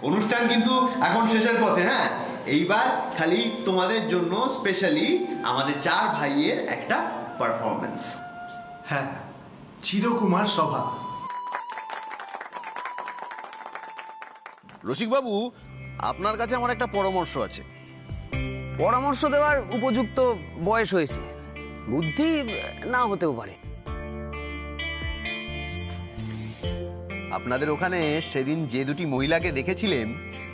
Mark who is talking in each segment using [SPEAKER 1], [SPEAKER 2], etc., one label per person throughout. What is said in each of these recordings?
[SPEAKER 1] অনুষ্ঠান কিন্তু এখন শেষের পথে। হ্যাঁ, এইবার খালি তোমাদের জন্য স্পেশালি আমাদের 4 ভাইয়ের একটা পারফরমেন্স।
[SPEAKER 2] হ্যাঁ, চিরকুমার সভা।
[SPEAKER 1] রসিকবাবু, আপনার কাছে আমার একটা পরামর্শ আছে।
[SPEAKER 3] পরামর্শ দেওয়ার উপযুক্ত বয়স হয়েছে, বুদ্ধি না হতেও পারে।
[SPEAKER 1] আপনাদের ওখানে সেদিন যে দুটি মহিলাকে দেখেছিলেন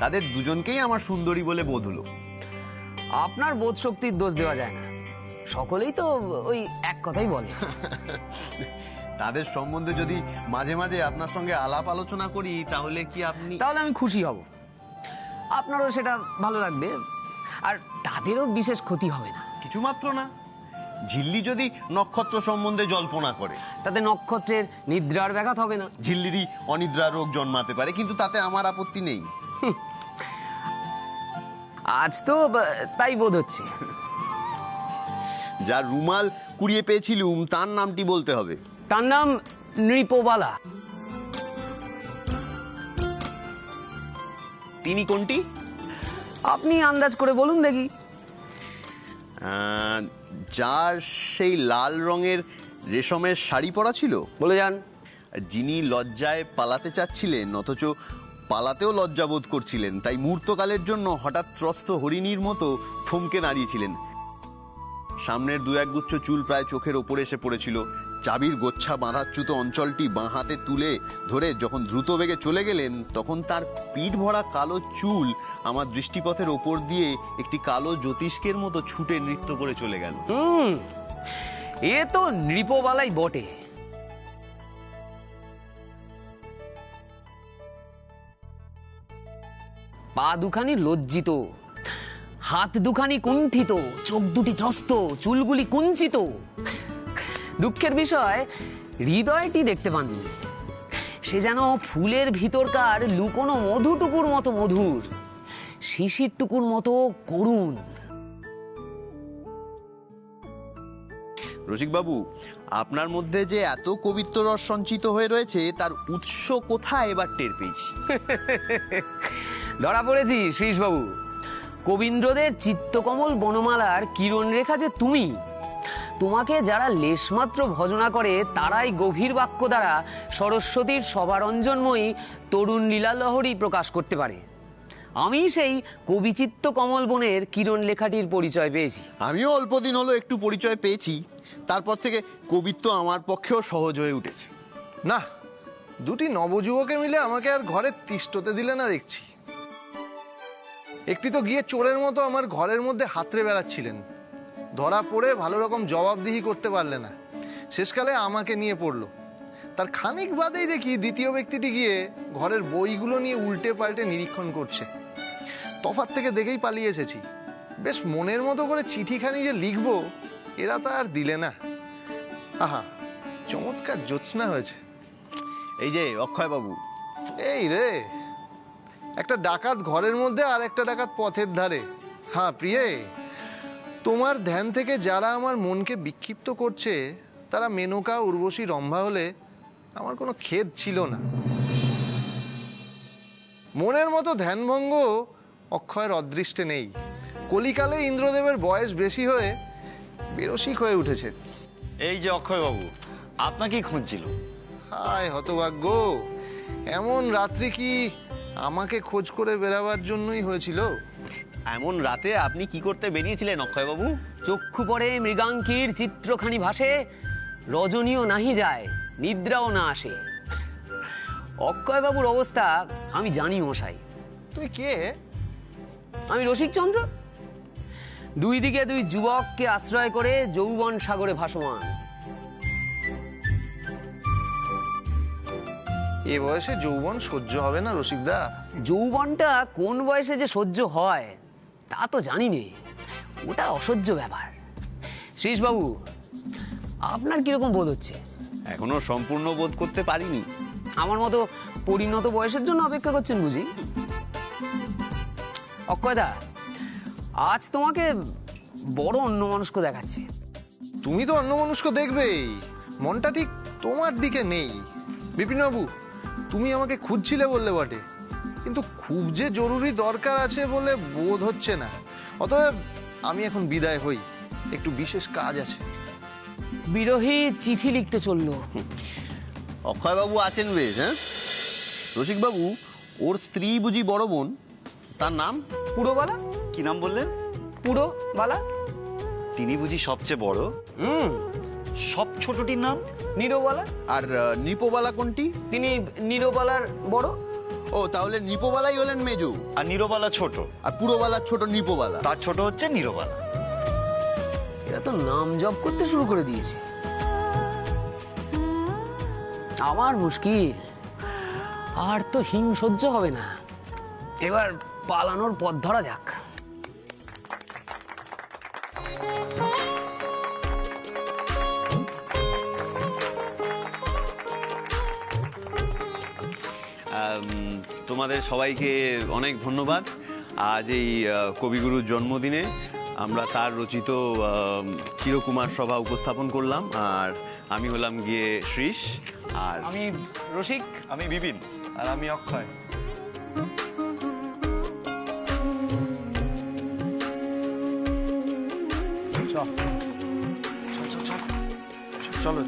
[SPEAKER 1] তাদের দুজনকেই আমার সুন্দরী বলে বোধ হলো।
[SPEAKER 3] আপনার বোধ শক্তির দোষ দেওয়া যায় না, সকলেই তো ওই এক কথাই বলে।
[SPEAKER 1] তাদের সম্বন্ধে যদি মাঝে মাঝে আপনার সঙ্গে আলাপ আলোচনা করি তাহলে কি আপনি?
[SPEAKER 3] তাহলে আমি খুশি হব, আপনারও সেটা ভালো লাগবে, আর তাদেরও বিশেষ ক্ষতি হবে না।
[SPEAKER 1] কিছু মাত্র না। ঝিল্লি যদি নক্ষত্র সম্বন্ধে জল্পনা করে
[SPEAKER 3] তাতে নক্ষত্রের নিদ্রার ব্যাঘাত হবে না।
[SPEAKER 1] ঝিল্লিরই অনিদ্রা রোগ জন্মাতে পারে, কিন্তু তাতে আমার আপত্তি নেই।
[SPEAKER 3] আজ তো তাই বোধ হচ্ছে।
[SPEAKER 1] যার রুমাল কুড়িয়ে পেয়েছিলুম তার নামটি বলতে হবে।
[SPEAKER 3] তার নাম নৃপবালা।
[SPEAKER 1] তিনি কোনটি?
[SPEAKER 3] আপনি আন্দাজ করে বলুন দেখি।
[SPEAKER 1] যার সেই লাল রঙের রেশমের শাড়ি পরা ছিল?
[SPEAKER 3] বলে যান।
[SPEAKER 1] যিনি লজ্জায় পালাতে চাচ্ছিলেন অথচ পালাতেও লজ্জাবোধ করছিলেন, তাই মুহূর্তকালের জন্য হঠাৎ ত্রস্ত হরিণীর মতো থমকে দাঁড়িয়েছিলেন। সামনের 2-1 গুচ্ছ চুল প্রায় চোখের ওপরে এসে পড়েছিল। চাবির গোচ্ছা বাঁধাচ্যুত অঞ্চলটি বাঁ হাতে তুলে ধরে যখন দ্রুত বেগে চলে গেলেন, তখন তার পিঠ ভরা কালো চুল আমার দৃষ্টিপথের ওপর দিয়ে একটি কালো জ্যোতিষ্কের মতো ছুটে নৃত্য করে চলে গেল।
[SPEAKER 3] এ তো নৃপবালাই বটে। পা দুখানি লজ্জিত, হাত দুখানি কুণ্ঠিত, চোখ দুটি ত্রস্ত, চুলগুলি কুঞ্চিত। দুঃখের বিষয়, হৃদয়টি দেখতে পাননি। সে যেন ফুলের ভিতরকার লুকোনো মধুটুকুর মতো মধুর, শিশির টুকুর মতো করুণ।
[SPEAKER 1] রসিকবাবু, আপনার মধ্যে যে এত কবিত্ব রস সঞ্চিত হয়ে রয়েছে তার উৎস কোথায় এবার টের পেয়েছি।
[SPEAKER 3] ধরা পড়েছি শ্রীশবাবু। কবীন্দ্রদের চিত্তকমল বনমালার কিরণ রেখা যে তুমি। তোমাকে যারা লেশমাত্র ভজনা করে তারাই গভীর বাক্য দ্বারা সরস্বতীর সবারঞ্জনময়ী তরুণ লীলালহরী প্রকাশ করতে পারে। আমি সেই কবিচিত্ত কমল বনের কিরণ লেখাটির পরিচয় পেয়েছি।
[SPEAKER 1] আমিও অল্পদিন হলো একটু পরিচয় পেয়েছি, তারপর থেকে কবিত্ব আমার পক্ষেও সহজ হয়ে উঠেছে।
[SPEAKER 2] না, দুটি নবযুবকে মিলে আমাকে আর ঘরে তিষ্ঠতে দিলে না দেখছি। একটি তো গিয়ে চোরের মতো আমার ঘরের মধ্যে হাতড়ে বেড়াচ্ছিলেন, ধরা পড়ে ভালো রকম জবাবদিহি করতে পারলে না, শেষকালে আমাকে নিয়ে পড়লো। তার খানিক বাদেই দেখি দ্বিতীয় ব্যক্তিটি গিয়ে ঘরের বইগুলো নিয়ে উল্টে পাল্টে নিরীক্ষণ করছে। তফাৎ থেকে দেখেই পালিয়ে এসেছি। বেশ মনের মতো করে চিঠিখানি যে লিখবো এরা তা আর দিলে না। আহা, চমৎকার জ্যোৎস্না হয়েছে।
[SPEAKER 1] এই যে অক্ষয়বাবু।
[SPEAKER 2] এই রে, একটা ডাকাত ঘরের মধ্যে আর একটা ডাকাত পথের ধারে। হ্যাঁ প্রিয়ে, তোমার ধ্যান থেকে যারা আমার মনকে বিক্ষিপ্ত করছে তারা মেনকা, উর্বশী, রম্ভা হলে আমার কোনো খেদ ছিল না। মনের মতো ধ্যানভঙ্গ অক্ষয়ের অদৃষ্টে নেই। কলিকালে ইন্দ্রদেবের বয়স বেশি হয়ে বেরসিক হয়ে উঠেছে।
[SPEAKER 4] এই যে অক্ষয়বাবু, আপনাকেই খুঁজছিল।
[SPEAKER 2] হায় হতভাগ্য, এমন রাত্রি কি আমাকে খোঁজ করে বেরাবার জন্যই হয়েছিল?
[SPEAKER 1] এমন রাতে আপনি কি করতে বেরিয়েছিলেন অক্ষয়বাবু?
[SPEAKER 3] চক্ষু পরে মৃগাঙ্কির চিত্রখানি ভাসে, রজনীও নাহি যায়, নিদ্রাও না আসে। অক্ষয়বাবুর অবস্থা আমি জানি মশাই।
[SPEAKER 2] তুই কে?
[SPEAKER 3] আমি রসিকচন্দ্র। দুই দিকে দুই যুবককে আশ্রয় করে যৌবন সাগরে ভাসমান।
[SPEAKER 2] এ বয়সে যৌবন সহ্য হবে না রসিকদা।
[SPEAKER 3] যৌবনটা কোন বয়সে যে সহ্য হয় তা তো জানি নে, ওটা অসহ্য ব্যাপার। শ্রীশবাবু, আপনার কিরকম বোধ হচ্ছে?
[SPEAKER 1] এখনো সম্পূর্ণ বোধ করতে পারিনি।
[SPEAKER 3] আমার মতো পরিণত বয়সের জন্য অপেক্ষা করছেন বুঝি? অক্ষয়দা, আজ তোমাকে বড় অন্যমনস্ক দেখাচ্ছে।
[SPEAKER 2] তুমি তো অন্যমনস্ক দেখবেই, মনটা ঠিক তোমার দিকে নেই। বিপিনবাবু, তুমি আমাকে খুঁজছিলে বললে বটে, কিন্তু খুব যে জরুরি দরকার আছে বলে বোধ হচ্ছে না। অতএব আমি এখন বিদায় হই, একটু বিশেষ কাজ আছে।
[SPEAKER 3] বিরোহী চিঠি লিখতে চললো।
[SPEAKER 1] অক্ষয়বাবু আছেন বেশ, হ্যাঁ? রসিকবাবু, ওর স্ত্রী বুঝি বড় বোন? তার নাম?
[SPEAKER 3] পুরোবালা।
[SPEAKER 4] কি নাম বললেন?
[SPEAKER 3] পুরোবালা।
[SPEAKER 4] তিনি বুঝি সবচেয়ে বড়? সব ছোটটির নাম?
[SPEAKER 3] নীরবালা।
[SPEAKER 1] আর নিপোবালা কোনটি?
[SPEAKER 3] তিনি নীরবালার বড়।
[SPEAKER 1] ও, তাহলে নিপোবালাই হলেন মেজো,
[SPEAKER 4] আর নীরবালা ছোট।
[SPEAKER 1] আর পুরোবালার ছোট নিপোবালা।
[SPEAKER 4] তার ছোট হচ্ছে নীরবালা।
[SPEAKER 3] এরা তো নাম জপ করতে শুরু করে দিয়েছে। আমার মুশকিল, আর তো হিং সহ্য হবে না। এবার পালানোর পথ ধরা যাক।
[SPEAKER 1] তোমাদের সবাইকে অনেক ধন্যবাদ। আজ এই কবিগুরুর জন্মদিনে আমরা তার রচিত চিরকুমার সভা উপস্থাপন করলাম। আর আমি হলাম গিয়ে শ্রীশ, আর
[SPEAKER 3] আমি রসিক।
[SPEAKER 4] আমি বিপিন।
[SPEAKER 2] আর আমি অক্ষয়। চলো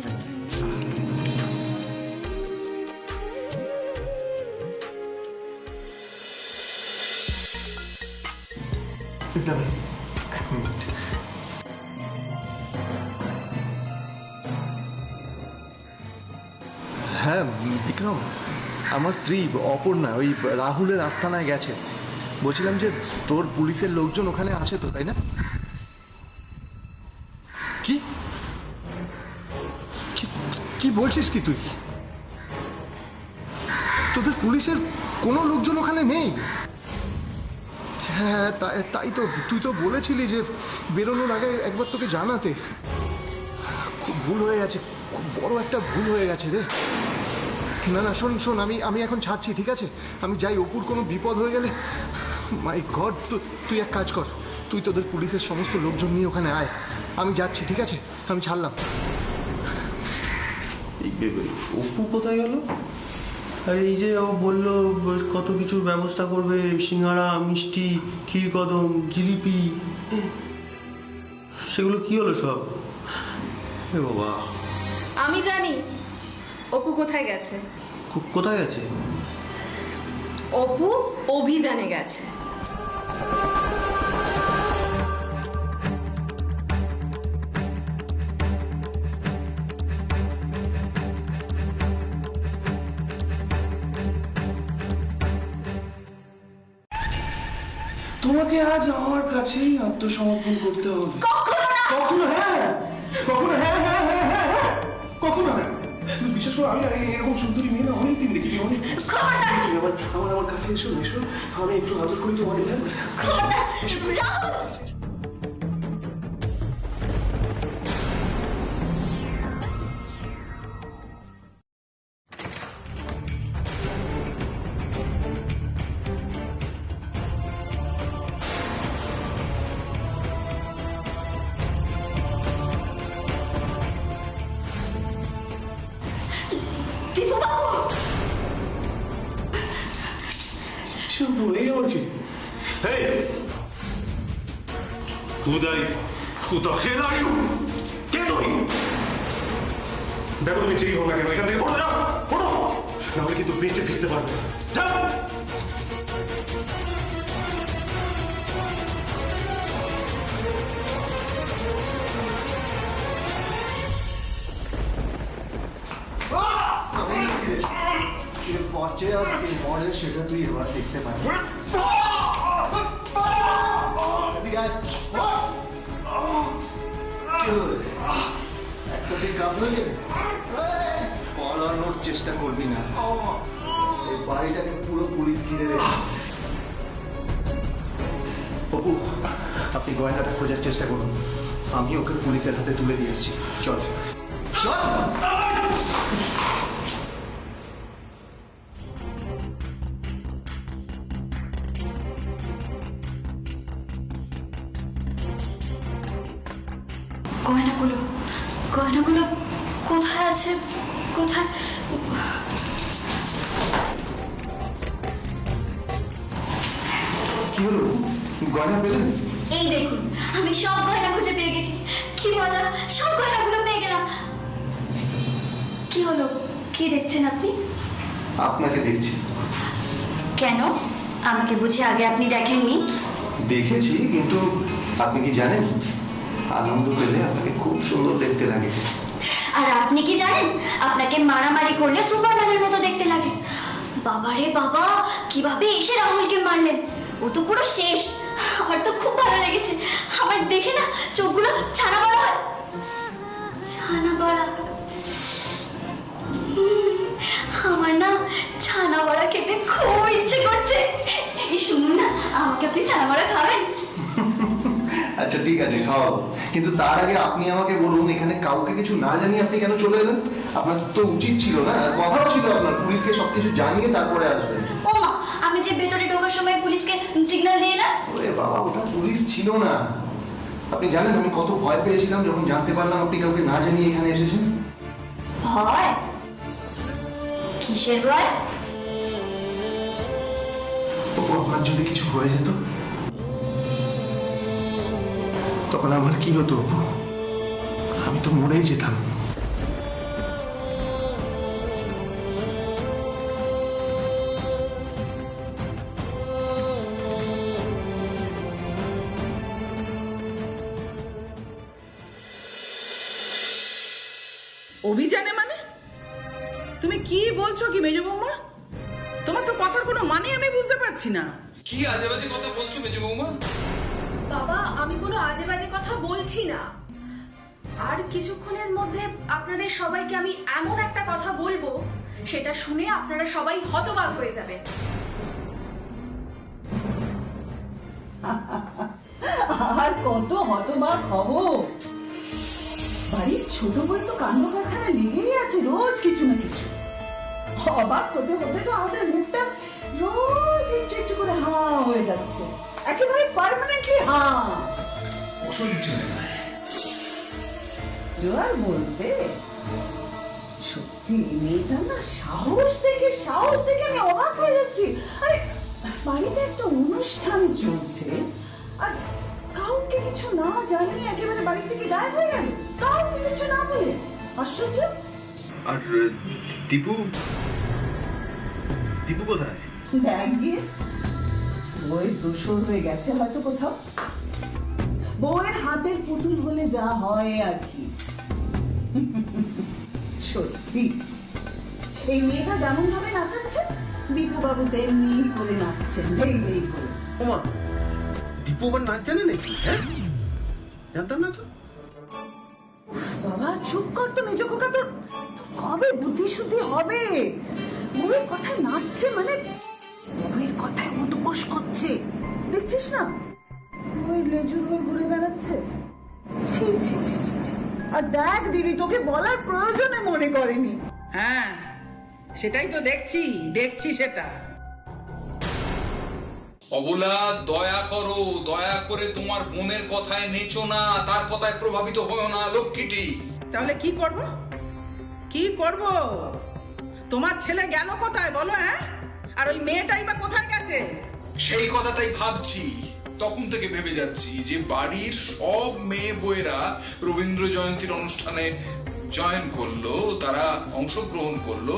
[SPEAKER 2] হ্যাঁ বিক্রম, আমার স্ত্রী অপর্ণা ওই রাহুলের আস্তানায় গেছে। বলছিলাম যে তোর পুলিশের লোকজন ওখানে আছে তো, তাই না? কি কি বলছিস কি তুই? তোদের পুলিশের কোনো লোকজন ওখানে নেই? হ্যাঁ, তাই তো। তুই তো বলেছিলি যে বেরোনোর আগে একবার তোকে জানাতে। খুব ভুল হয়ে গেছে, খুব বড় একটা ভুল হয়ে গেছে রে। না না, শোন, আমি এখন ছাড়ছি, ঠিক আছে? আমি যাই, অপুর কোনো বিপদ হয়ে গেলে। মাই গড, তুই এক কাজ কর, তুই তোদের পুলিশের সমস্ত লোকজন নিয়ে ওখানে আয়। আমি যাচ্ছি, ঠিক আছে? আমি ছাড়লাম।
[SPEAKER 5] অপু কোথায় গেল? আর এই যে ও বললো কত কিছুর ব্যবস্থা করবে, সিঙ্গাড়া, মিষ্টি, ক্ষীর কদম, জিলিপি, সেগুলো কি হলো সব? এ বাবা,
[SPEAKER 6] আমি জানি অপু কোথায় গেছে।
[SPEAKER 5] কোথায় গেছে?
[SPEAKER 6] অপু অভিযানে গেছে।
[SPEAKER 7] তোমাকে আজ আমার কাছেই আত্মসমর্পণ করতে হবে। কখনো হ্যাঁ, কখনো হ্যাঁ হ্যাঁ হ্যাঁ হ্যাঁ হ্যাঁ, কখনো হ্যাঁ। তুমি বিশেষ করে আমি এরকম সুন্দরী মেয়ে না অনেকদিন দেখিনি, অনেক। আমার কাছে এসো, আমি একটু আদর করি তোমাদের। শুধু এই আর কি? Hey! কে তুমি? দেখো তুমি যেই হোক না কেন, এখান থেকে ফটো যাও, ফটো নাহলে কিন্তু বেঁচে ফিরতে পারবে না। যাও।
[SPEAKER 2] পচে আর কি মরে সেটা তুই এবার দেখতে পারবি। একটা দিন কাঁদলে পালানোর চেষ্টা করবি না, এই বাড়িটাকে পুরো পুলিশ ঘিরে রেখে। অপু, আপনি গয়নাটা খোঁজার চেষ্টা করুন, আমি ওকে পুলিশের হাতে তুলে দিয়ে এসেছি। চল চল।
[SPEAKER 6] গয়নাগুলো কোথায় আছে? কোথায়?
[SPEAKER 2] কি হলো, গয়না পেলেন?
[SPEAKER 8] এই দেখুন, আমি সব গয়না খুঁজে পেয়ে গেছি। কি মজা, সব গয়নাগুলো পেয়ে গেলাম। কি হলো, কি দেখছেন আপনি?
[SPEAKER 2] আপনাকে দেখছি।
[SPEAKER 8] কেন, আমাকে বুঝি আগে আপনি দেখেননি?
[SPEAKER 2] দেখেছি, কিন্তু আপনি কি জানেন, আনন্দ পেলে আপনাকে খুব সুন্দর দেখতে লাগে।
[SPEAKER 8] আর আপনি কি জানেন, আপনাকে মারামারি করলে সুপারম্যানের মতো দেখতে লাগে। বাবারে বাবা, কিভাবে এসে রাহুলকে মারলেন, ও তো পুরো শেষ। আমার তো খুব ভালো লেগেছে, আমার দেখে না চোখগুলো ছানা বড়া হয়। ছানা বড়া, আমার না ছানা বড়া খেতে খুব ইচ্ছে করছে। এই শুনুন না, আমাকে আপনি ছানা বড়া খাবেন?
[SPEAKER 2] আচ্ছা ঠিক আছে, খাও, কিন্তু তার আগে আপনি আমাকে বলুন, এখানে কাউকে কিছু না জানিয়ে আপনি কেন চলে এলেন? আপনার তো উচিত ছিল না, কথাও ছিল আপনার পুলিশকে সবকিছু জানিয়ে তারপরে আসবেন।
[SPEAKER 8] ও মা, আমি যে ভেতরে ঢোকার সময় পুলিশকে সিগন্যাল দিয়ে এলাম।
[SPEAKER 2] ওরে বাবা, ওটা পুলিশ ছিল না। আপনি জানেন আমি কত ভয় পেয়েছিলাম যখন জানতে পারলাম আপনি কাউকে না জানিয়ে এখানে এসেছেন।
[SPEAKER 8] ভয়? কিসের ভয়?
[SPEAKER 2] আপনার যদি কিছু হয়ে যেত তখন আমার কি হতো? আমি তো মরেই যেতাম।
[SPEAKER 9] অভিযানে মানে? তুমি কি বলছো কি মেজো বৌমা? তোমার তো কথার কোনো মানে আমি বুঝতে পারছি না।
[SPEAKER 7] কি আজে বাজে কথা বলছো মেজো বৌমা?
[SPEAKER 6] বাবা, আমি কোনো আজে বাজে কথা বলছি না। আর কিছুক্ষণের মধ্যে আপনাদের সবাইকে আমি এমন একটা কথা বলবো, সেটা শুনে আপনারা সবাই হতবাক হয়ে যাবেন।
[SPEAKER 9] আর কত হতবাক হব? বাড়ির ছোট বই তো কাণ্ড কারখানা লেগেই আছে, রোজ কিছু না কিছু। অবাক হতে হতে তো আমাদের মুখটা রোজ একটু একটু করে হা হয়ে যাচ্ছে, একেবারে পার্মানেন্টলি হা। জোয়ার বলতে সত্যি মেয়েটা না সাহস দেখে আমি অবাক হয়ে যাচ্ছি। আরে বাড়িতে একটা অনুষ্ঠান চলছে আর কাউকে কিছু না জানিয়ে একেবারে বাড়ি থেকে গায়েব হয়ে গেল, কাউকে কিছু না বলে। আশ্চর্য।
[SPEAKER 5] আর দীপু কোথায়?
[SPEAKER 9] দেখ গিয়ে, বউয়ের দোসর হয়ে গেছে হয়তো কোথাও। বউয়ের হাতের পুতুল বলে যা হয় আর কি। সত্যি এই মেয়েটা যেমন ভাবে নাচাচ্ছে, দীপু বাবু তেমনি করে নাচছেন, ধেই ধেই করে।
[SPEAKER 5] ওমা, দীপু আবার নাচ জানে নাকি? হ্যাঁ, জানতাম না তো।
[SPEAKER 9] বাবা চুপ কর তো মেজো খোকা, তোর কবে বুদ্ধি শুদ্ধি হবে? বউয়ের কথায় নাচছে মানে বউয়ের কথায় উঠবোস করছে, দেখছিস না? বউয়ের লেজুর হয়ে ঘুরে বেড়াচ্ছে। ছি ছি ছি ছি ছি। আর দেখ দিদি, তোকে বলার প্রয়োজনে মনে করেনি।
[SPEAKER 10] হ্যাঁ, সেটাই তো দেখছি সেটা।
[SPEAKER 7] অবলা, দয়া করো, দয়া করে তোমার বোনের কথায় নেচো না, তার কথায় প্রভাবিত হও না লক্ষ্মীটি।
[SPEAKER 10] তাহলে কি করব? তোমার ছেলে গেল কোথায় বলো? হ্যাঁ, আর ওই মেয়েটাই বা কোথায় গেছে?
[SPEAKER 7] সেই কথাটাই ভাবছি, তখন থেকে ভেবে যাচ্ছি যে বাড়ির সব মেয়ে বউয়েরা রবীন্দ্র জয়ন্তীর অনুষ্ঠানে জয়েন করলো, তারা অংশগ্রহণ করলো,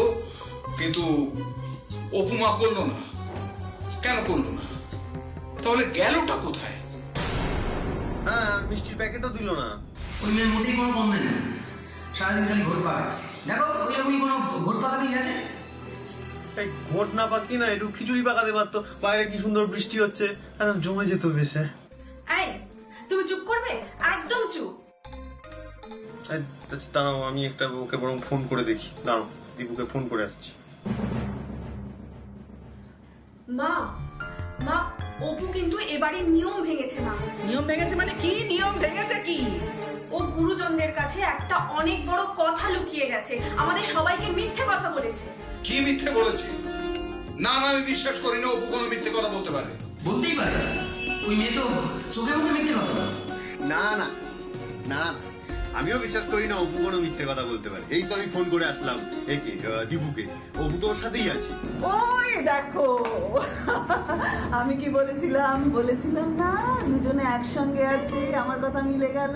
[SPEAKER 7] কিন্তু অপুমা করলো না। কেন করলো না? তাহলে গেলটা কোথায়?
[SPEAKER 5] হ্যাঁ, মিষ্টির প্যাকেটও দিল না।
[SPEAKER 3] ওই মেয়ের মোটেই কোনো কম নেই, সারাদিন খালি ঘোর পাকাচ্ছে। দেখো ওই রকমই কোনো ঘোর পাকাতেই গেছে।
[SPEAKER 5] এই ঘোট না পাকি না, একটু খিচুড়ি পাকাতে পারতো। বাইরে কি সুন্দর বৃষ্টি হচ্ছে, একদম জমে যেত বেশ।
[SPEAKER 6] এই, তুমি চুপ করবে? একদম চুপ।
[SPEAKER 5] দাঁড়াও, আমি একটা ওকে বরং ফোন করে দেখি। দাঁড়াও, দীপুকে ফোন করে আসছি।
[SPEAKER 6] মা, অপু কিন্তু এবারে নিয়ম ভেঙেছে। মা,
[SPEAKER 10] নিয়ম ভেঙেছে মানে কি? নিয়ম ভেঙেছে কি?
[SPEAKER 6] ও গুরুজনদের কাছে একটা অনেক বড় কথা লুকিয়ে গেছে, আমাদের সবাইকে মিথ্যে কথা বলেছে।
[SPEAKER 7] কি মিথ্যে বলেছে? না, আমি বিশ্বাস করি না অপু কোনো মিথ্যে কথা বলতে পারে।
[SPEAKER 3] বলতেই পারে, ওই মেয়ে তো চোখে মুখে মিথ্যে কথা বলে।
[SPEAKER 1] না না না, আমিও বিশ্বাস করি না অপু কোনো মিথ্যে কথা বলতে পারে। এই তো আমি ফোন করে আসলাম একে দীপুকে, অপু তো ওর সাথেই আছে।
[SPEAKER 9] ওই দেখো, আমি কি বলেছিলাম না দুজনে একসঙ্গে আছে, আমার কথা মিলে গেল।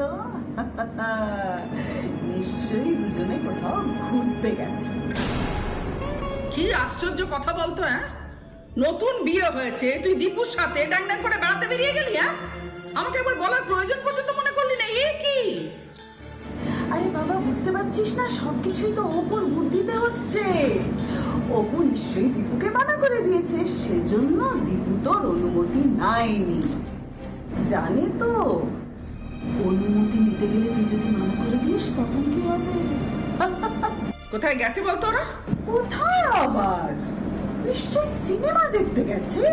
[SPEAKER 9] নিশ্চয়ই দুজনে কোথাও ঘুরতে গেছে।
[SPEAKER 10] কি আশ্চর্য কথা বলতো, হ্যাঁ? নতুন বিয়ে হয়েছে, তুই দীপুর সাথে ডাং ডাং করে বেড়াতে বেরিয়ে গেলি, হ্যাঁ? আমাকে একবার বলার প্রয়োজন পর্যন্ত মনে করলি না? এ কি?
[SPEAKER 9] আরে বাবা, বুঝতে পারছিস না, সবকিছুই তো অপুর বুদ্ধিতে হচ্ছে। অপু নিশ্চয়ই দীপুকে মানা করে দিয়েছে, সেজন্য দীপু তোর অনুমতি নাইনি। জানে তো অনুমতি নিতে গেলে তুই যদি মানা করে দিস তখন কি হবে?
[SPEAKER 10] কোথায় গেছে বলতো ওরা?
[SPEAKER 9] কোথায় আবার? নিশ্চয় সিনেমা দেখতে গেছে।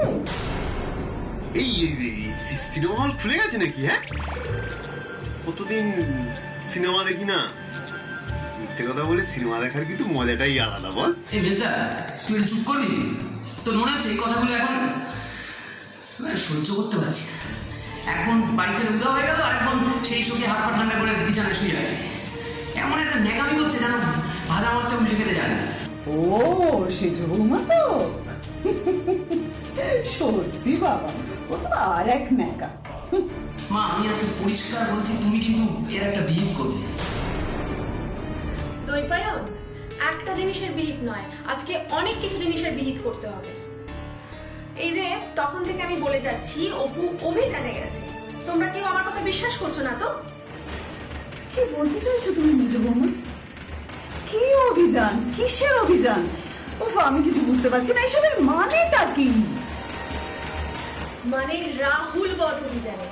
[SPEAKER 1] এই সিনেমা হল খুলে গেছে নাকি? হ্যাঁ, কতদিন সিনেমা দেখি না। মিথ্যে কথা বলে সিনেমা দেখার কিন্তু মজাটাই আলাদা, বল?
[SPEAKER 3] এই বেজদা, তুই একটু চুপ করবি? তোর মনে হচ্ছে এই কথাগুলো এখন সহ্য করতে পারছি না। এখন বাড়ি ছেড়ে উদা হয়ে গেল, আর এখন সেই সঙ্গে হাত পা ঠান্ডা করে বিছানায় শুয়ে আছে। এমন একটা ন্যাকামি করছে যেন ভাজা মাছটা উল্টে খেতে জানে।
[SPEAKER 9] ও সেজ বৌমা তো? সত্যি বাবা, ও তো আর এক ন্যাকা।
[SPEAKER 3] মা, আমি আজকে পরিষ্কার বলছি, তুমি কিন্তু এর একটা বিহিত করবে।
[SPEAKER 6] দৈপায়ন, একটা জিনিসের বিহিত নয়, আজকে অনেক কিছু জিনিসের বিহিত করতে হবে। এই যে তখন থেকে আমি বলে যাচ্ছি অপু অভিযানে গেছে, তোমরা কেউ আমার কথা বিশ্বাস করছো না তো?
[SPEAKER 9] কি বলতে চাইছো তুমি মেজ বৌমা? কি অভিযান? কিসের অভিযান? উফ, আমি কিছু বুঝতে পারছি না, এসবের মানেটা কি?
[SPEAKER 6] মানে রাহুল বধ অভিযানে।